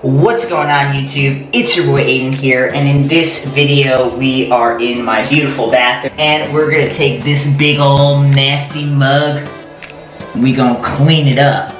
What's going on YouTube? It's your boy Aydian here, and in this video we are in my beautiful bathroom and we're gonna take this big old nasty mug and we gonna clean it up.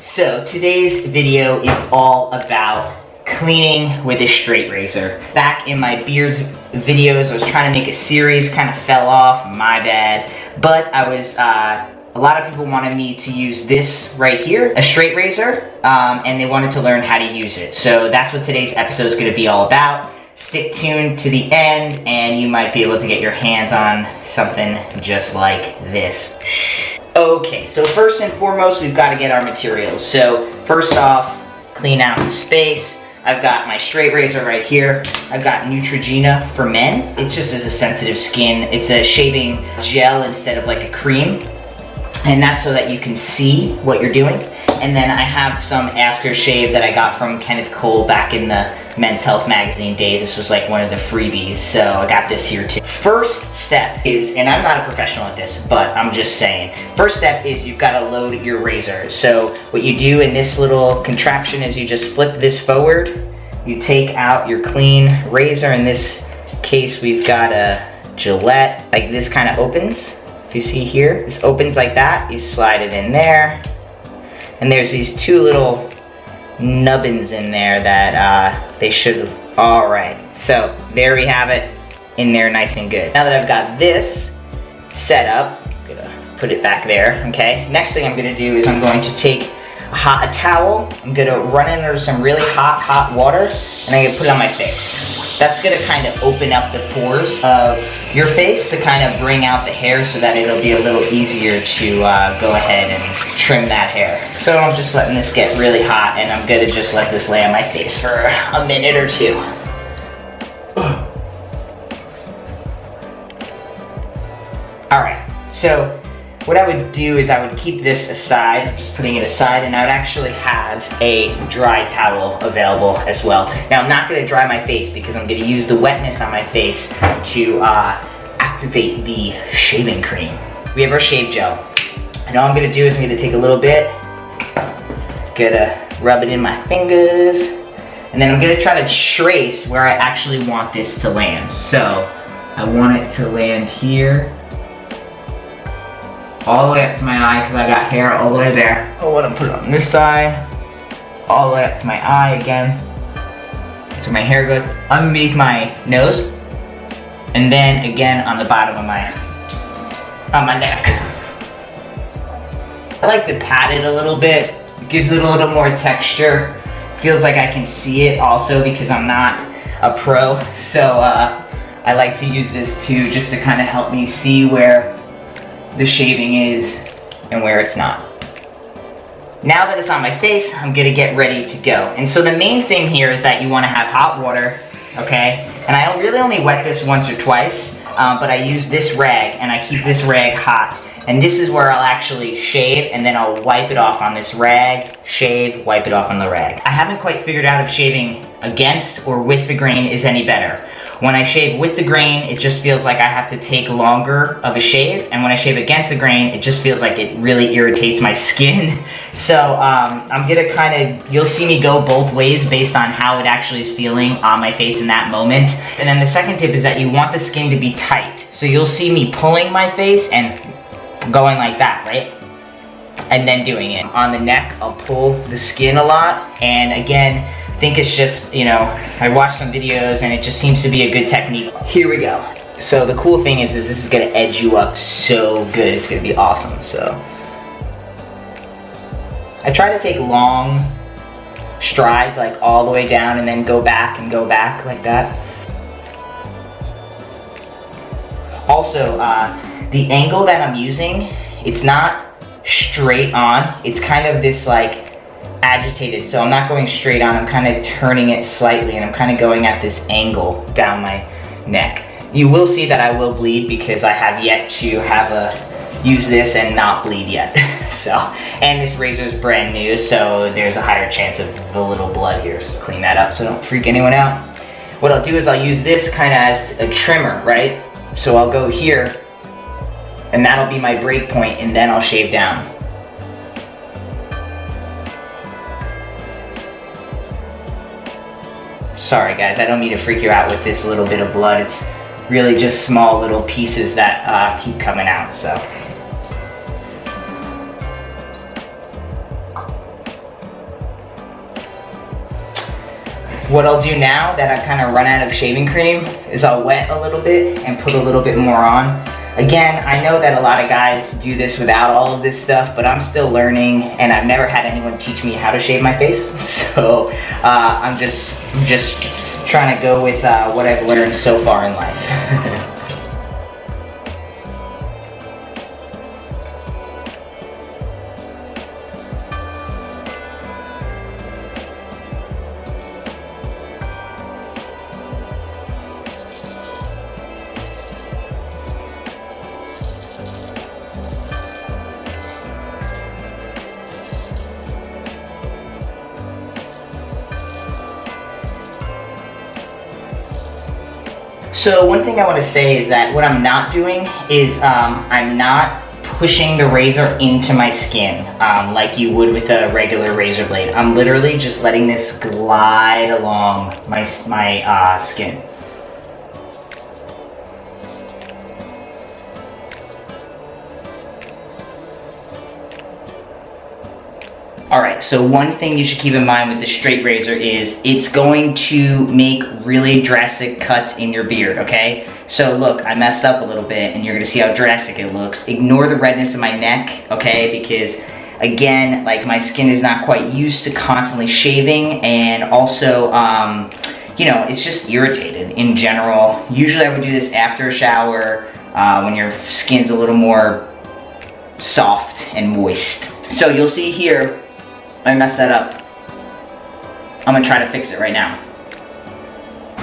So today's video is all about cleaning with a straight razor. Back in my beard videos, I was trying to make a series, kind of fell off, my bad. But I was, a lot of people wanted me to use this right here, a straight razor, and they wanted to learn how to use it. So that's what today's episode is going to be all about. Stick tuned to the end, and you might be able to get your hands on something just like this. Okay, so first and foremost, we've got to get our materials. So first off, clean out the space. I've got my straight razor right here. I've got Neutrogena for men. It just is a sensitive skin. It's a shaving gel instead of like a cream. And that's so that you can see what you're doing. And then I have some aftershave that I got from Kenneth Cole back in the Men's Health magazine days. This was like one of the freebies, so I got this here too. First step is, and I'm not a professional at this, but I'm just saying, first step is you've got to load your razor. So what you do in this little contraption is you just flip this forward, you take out your clean razor. In this case, we've got a Gillette, like this kind of opens. If you see here, this opens like that, you slide it in there. And there's these two little nubbins in there that they should, all right. So there we have it in there nice and good. Now that I've got this set up, I'm gonna put it back there, okay? Next thing I'm gonna do is I'm going to take a towel, I'm gonna run it under some really hot water, and I'm gonna put it on my face. That's gonna kind of open up the pores of your face to kind of bring out the hair so that it'll be a little easier to go ahead and trim that hair. So I'm just letting this get really hot, and I'm gonna just let this lay on my face for a minute or two. Alright, so what I would do is I would keep this aside, I'm just putting it aside, and I would actually have a dry towel available as well. Now I'm not going to dry my face because I'm going to use the wetness on my face to activate the shaving cream. We have our shave gel. And all I'm going to do is I'm going to take a little bit, gonna rub it in my fingers, and then I'm going to try to trace where I actually want this to land. So I want it to land here, all the way up to my eye because I got hair all the way there. I want to put it on this side, all the way up to my eye again. So my hair goes underneath my nose, and then again on the bottom of my neck. I like to pat it a little bit. It gives it a little more texture. Feels like I can see it also because I'm not a pro. So I like to use this too, just to kind of help me see where the shaving is and where it's not. Now that it's on my face, I'm gonna get ready to go. And so the main thing here is that you wanna have hot water, okay? And I really only wet this once or twice, but I use this rag and I keep this rag hot. And this is where I'll actually shave, and then I'll wipe it off on this rag, shave, wipe it off on the rag. I haven't quite figured out if shaving against or with the grain is any better. When I shave with the grain, it just feels like I have to take longer of a shave, and when I shave against the grain, it just feels like it really irritates my skin. So I'm gonna kind of, you'll see me go both ways based on how it actually is feeling on my face in that moment. And then the second tip is that you want the skin to be tight. So you'll see me pulling my face and going like that, right? And then doing it. On the neck, I'll pull the skin a lot, and again, I think it's just, you know, I watched some videos and it just seems to be a good technique. Here we go. So the cool thing is this is gonna edge you up so good. It's gonna be awesome, so. I try to take long strides, like all the way down, and then go back and go back like that. Also, the angle that I'm using, it's not straight on. It's kind of this like agitated, so I'm not going straight on, I'm kind of turning it slightly, and I'm kind of going at this angle down my neck. You will see that I will bleed because I have yet to use this and not bleed yet. So, and this razor is brand new, so there's a higher chance of a little blood here. So clean that up so don't freak anyone out. what I'll do is I'll use this kind of as a trimmer, right? So I'll go here, and that'll be my break point, and then I'll shave down. Sorry guys, I don't mean to freak you out with this little bit of blood. It's really just small little pieces that keep coming out, so. What I'll do now that I've kind of run out of shaving cream is I'll wet a little bit and put a little bit more on. Again, I know that a lot of guys do this without all of this stuff, but I'm still learning, and I've never had anyone teach me how to shave my face. So I'm just trying to go with what I've learned so far in life. So one thing I want to say is that what I'm not doing is I'm not pushing the razor into my skin like you would with a regular razor blade. I'm literally just letting this glide along my skin. Alright, so one thing you should keep in mind with the straight razor is it's going to make really drastic cuts in your beard, okay? So look, I messed up a little bit and you're gonna see how drastic it looks. Ignore the redness in my neck, okay? Because again, like my skin is not quite used to constantly shaving, and also, you know, it's just irritated in general. Usually I would do this after a shower when your skin's a little more soft and moist. So you'll see here, I messed that up. I'm gonna try to fix it right now.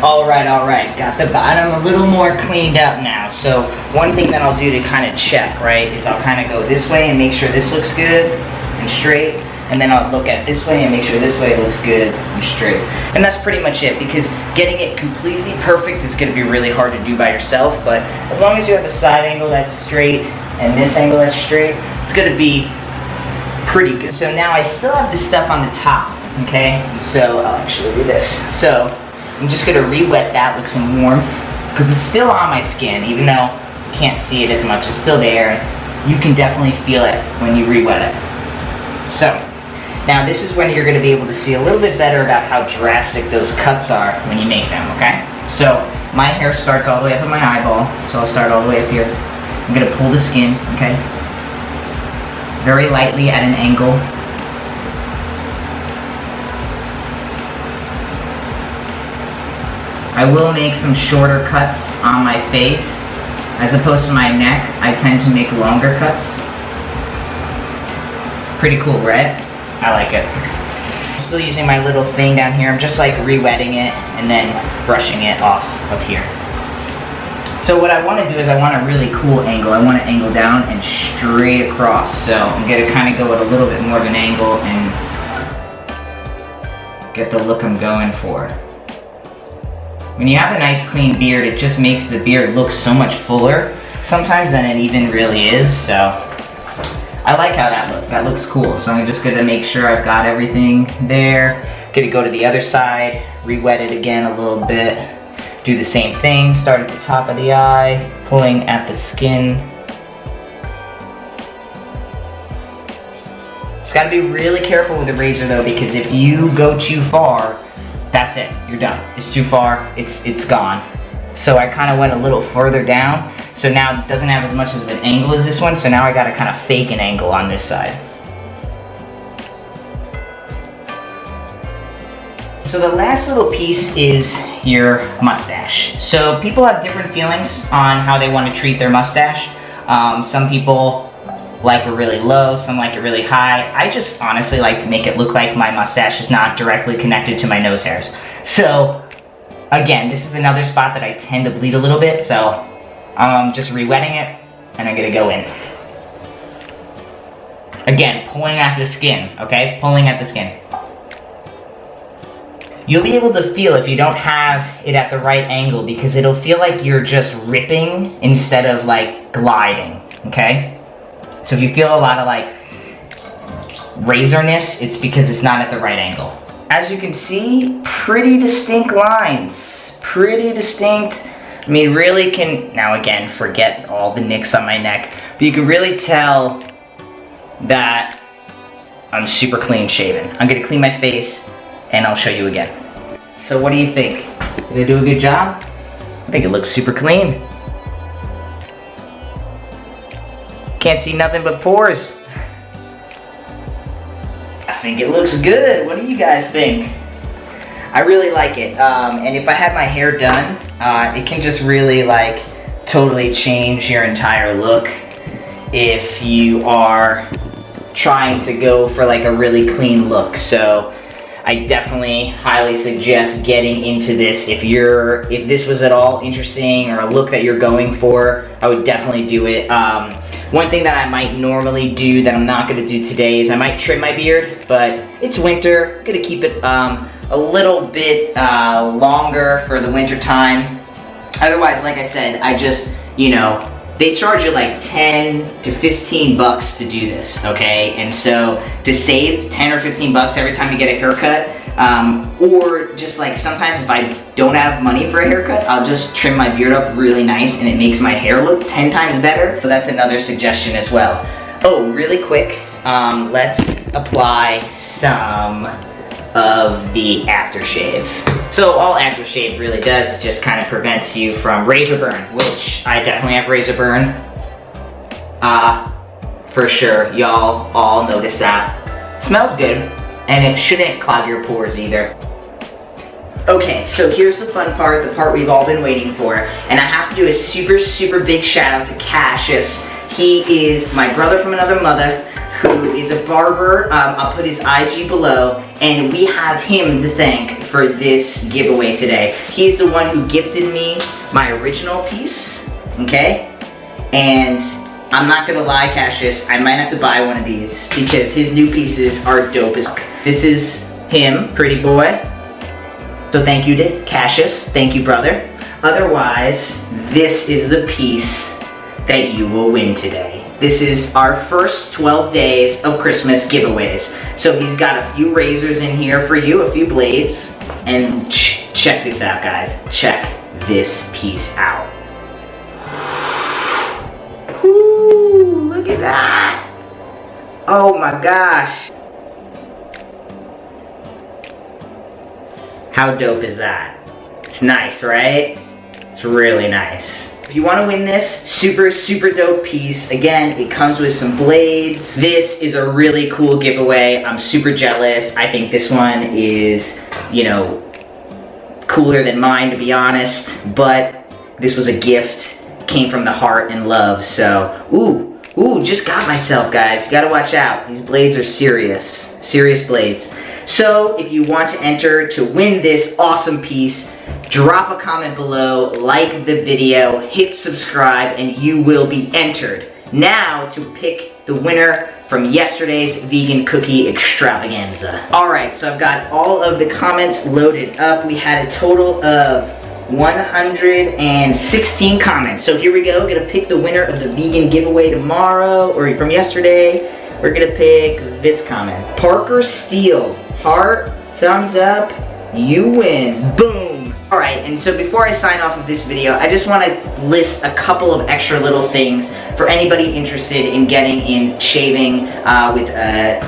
Alright, got the bottom a little more cleaned up now. So one thing that I'll do to kind of check, right, is I'll kind of go this way and make sure this looks good and straight. And then I'll look at this way and make sure this way looks good and straight. And that's pretty much it, because getting it completely perfect is gonna be really hard to do by yourself. But as long as you have a side angle that's straight and this angle that's straight, it's gonna be pretty good. So now I still have this stuff on the top, okay? And so I'll actually do this. So I'm just gonna re-wet that with some warmth, because it's still on my skin, even though you can't see it as much, it's still there. You can definitely feel it when you re-wet it. So now this is when you're gonna be able to see a little bit better about how drastic those cuts are when you make them, okay? So my hair starts all the way up in my eyeball, so I'll start all the way up here. I'm gonna pull the skin, okay? Very lightly at an angle. I will make some shorter cuts on my face. As opposed to my neck, I tend to make longer cuts. Pretty cool, right? I like it. I'm still using my little thing down here. I'm just like re-wetting it and then brushing it off of here. So what I want to do is I want a really cool angle. I want to angle down and straight across. So I'm going to kind of go at a little bit more of an angle and get the look I'm going for. When you have a nice clean beard, it just makes the beard look so much fuller sometimes than it even really is. So I like how that looks. That looks cool. So I'm just going to make sure I've got everything there. Going to go to the other side, re-wet it again a little bit. Do the same thing, start at the top of the eye, pulling at the skin. Just gotta be really careful with the razor though, because if you go too far, that's it, you're done. It's too far, it's gone. So I kind of went a little further down, so now it doesn't have as much of an angle as this one, so now I gotta kind of fake an angle on this side. So the last little piece is your mustache. So people have different feelings on how they want to treat their mustache. Some people like it really low, some like it really high. I just honestly like to make it look like my mustache is not directly connected to my nose hairs. So again, this is another spot that I tend to bleed a little bit, so I'm just re-wetting it and I'm gonna go in. Again, pulling at the skin, okay? Pulling at the skin. you'll be able to feel if you don't have it at the right angle, because it'll feel like you're just ripping instead of like gliding, okay? So if you feel a lot of like razorness, it's because it's not at the right angle. As you can see, pretty distinct lines, pretty distinct. I mean, really can, now again, forget all the nicks on my neck, but you can really tell that I'm super clean shaven. I'm gonna clean my face and I'll show you again. So what do you think? Did I do a good job? I think it looks super clean. Can't see nothing but pores. I think it looks good. What do you guys think? I really like it. And if I had my hair done, it can just really like totally change your entire look if you are trying to go for like a really clean look. So I definitely highly suggest getting into this. If this was at all interesting or a look that you're going for, I would definitely do it. One thing that I might normally do that I'm not gonna do today is I might trim my beard, but it's winter. I'm gonna keep it a little bit longer for the winter time. Otherwise, like I said, I just, you know, they charge you like 10 to 15 bucks to do this, okay? And so to save 10 or 15 bucks every time you get a haircut, or just like sometimes if I don't have money for a haircut, I'll just trim my beard up really nice and it makes my hair look 10 times better. So that's another suggestion as well. Oh, really quick, let's apply some of the aftershave. So all aftershave really does is just kind of prevents you from razor burn, which I definitely have razor burn. For sure, y'all all notice that. Smells good, and it shouldn't clog your pores either. Okay, so here's the fun part, the part we've all been waiting for, and I have to do a super, super big shout out to Cassius. He is my brother from another mother, who is a barber. I'll put his IG below, and we have him to thank for this giveaway today. He's the one who gifted me my original piece, okay? And I'm not gonna lie, Cassius, I might have to buy one of these because his new pieces are dope as fuck. This is him, pretty boy. So thank you to Cassius, thank you, brother. Otherwise, this is the piece that you will win today. This is our first 12 days of Christmas giveaways. So he's got a few razors in here for you, a few blades. And check this out, guys. Check this piece out. Whoo, look at that. Oh my gosh. How dope is that? It's nice, right? It's really nice. If you want to win this super, super dope piece, again, it comes with some blades. This is a really cool giveaway. I'm super jealous. I think this one is, you know, cooler than mine, to be honest. But this was a gift. Came from the heart and love. So, ooh, just got myself, guys. You gotta watch out. These blades are serious. Serious blades. So, if you want to enter to win this awesome piece, drop a comment below, like the video, hit subscribe, and you will be entered. Now to pick the winner from yesterday's vegan cookie extravaganza. Alright, so I've got all of the comments loaded up. We had a total of 116 comments. So here we go, we're gonna pick the winner of the vegan giveaway tomorrow, or from yesterday. We're gonna pick this comment. Parker Steele, heart, thumbs up, you win. Boom. Alright, and so before I sign off of this video, I just want to list a couple of extra little things for anybody interested in getting in shaving with a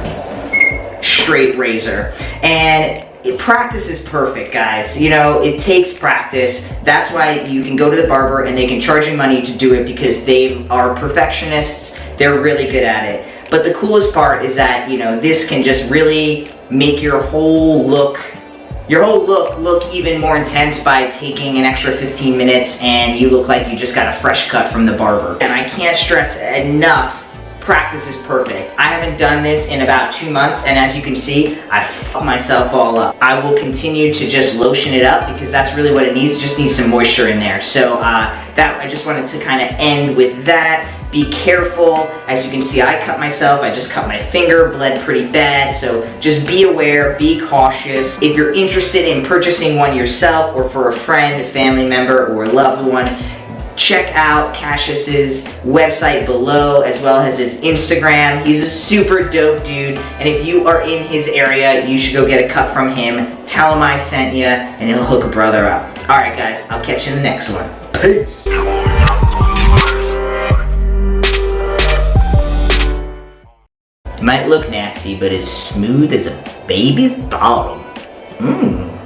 straight razor. And practice is perfect, guys. You know, it takes practice. That's why you can go to the barber and they can charge you money to do it because they are perfectionists. They're really good at it. But the coolest part is that, you know, this can just really make your whole look even more intense by taking an extra 15 minutes and you look like you just got a fresh cut from the barber. And I can't stress enough, practice is perfect. I haven't done this in about 2 months, and as you can see, I fucked myself all up. I will continue to just lotion it up because that's really what it needs. It just needs some moisture in there. So I just wanted to kind of end with that. Be careful. As you can see, I cut myself. I just cut my finger, bled pretty bad. So just be aware, be cautious. If you're interested in purchasing one yourself or for a friend, family member, or loved one, check out Cassius's website below, as well as his Instagram. He's a super dope dude, and if you are in his area, you should go get a cut from him. Tell him I sent you, and he'll hook a brother up. Alright guys, I'll catch you in the next one. Peace! It might look nasty, but it's smooth as a baby's bottom. Mmm.